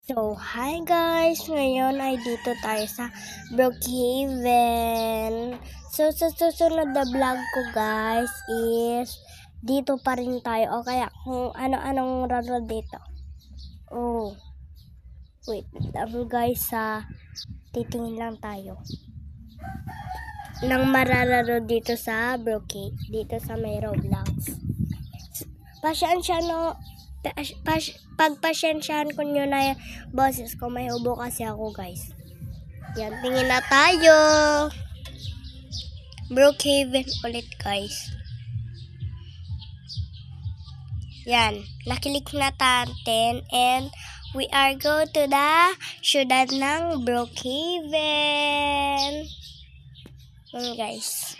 So, hi guys! Ngayon ay dito tayo sa Brookhaven. So, sa susunod na vlog ko guys is dito pa rin tayo. O kaya kung ano-anong raro dito. Oh, wait lang guys titingin lang tayo. Nang marararo dito sa Brookhaven. Dito sa may Roblox. Pagpasyensyahan ko nyo na yung boses ko, may ubo kasi ako guys. Yan, tingin na tayo. Brookhaven ulit guys. Yan, nakilik na natin and we are go to the syudad ng Brookhaven. Yan guys.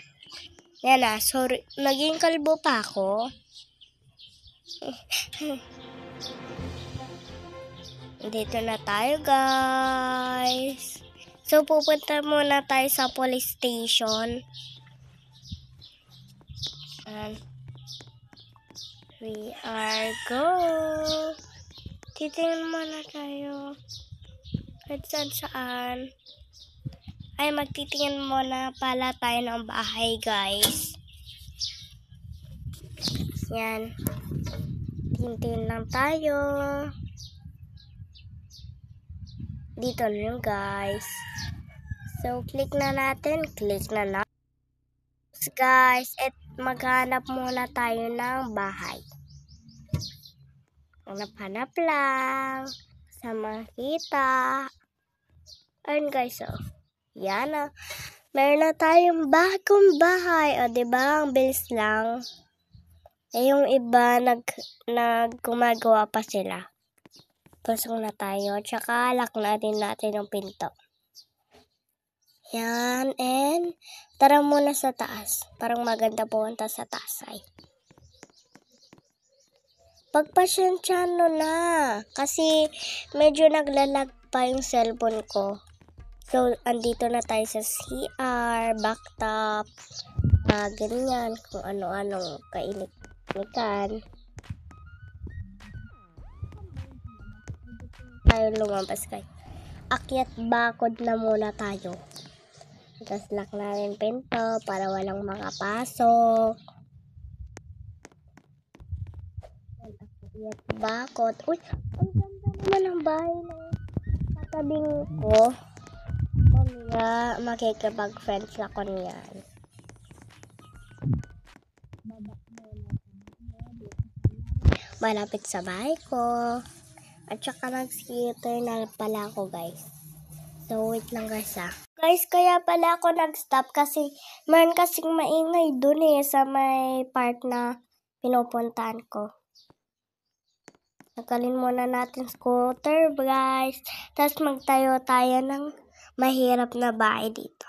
Yan sorry, naging kalbo pa ako. Dito na tayo guys. So pupunta muna tayo sa police station. And we are go. Titingnan muna tayo. Kahit saan. Ay, magtitingin muna pala tayo ng bahay guys. Yan. Tingin lang tayo. Dito na yun guys. So, click na natin. Guys, at maghanap muna tayo ng bahay. Hanap lang. Sa makita. Ayun guys, yan meron na tayong bagong bahay. O, diba? Ang bilis lang. Yung iba, gumagawa pa sila. Pasok na tayo. Tsaka, lock na din natin yung pinto. Yan. And, tara muna sa taas. Parang maganda pumunta sa taas ay. Pagpasyensyahan na. Kasi, medyo naglalag pa yung cellphone ko. So, andito na tayo sa CR, backtop, ganyan, kung ano-anong kainitan. Tayo lumabas guys. Akyat bakod na muna tayo. Tapos lock na rin pinto para walang makapasok. Akyat bakod. Uy, ang ganda naman ng bahay ng katabing ko. Kaya makikipag-friends ako niyan. Malapit sa bahay ko. At saka nag-skater na pala ako guys. So wait lang guys Guys, kaya pala ako nag-stop kasi meron kasing maingay dun sa may park na pinupuntahan ko. Nakalin muna natin scooter guys. Tapos magtayo tayo ng mahirap na bahay dito.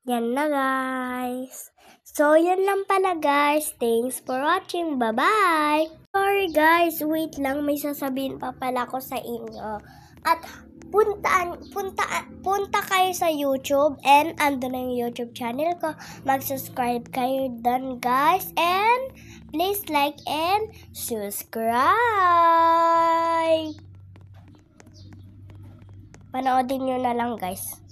Yan na guys. So, yan lang pala guys. Thanks for watching. Bye-bye! Sorry guys, wait lang. May sasabihin pa pala ko sa inyo. At punta kayo sa YouTube and ando na yung YouTube channel ko. Mag-subscribe kayo dun guys. And please like and subscribe. Panoodin nyo na lang guys.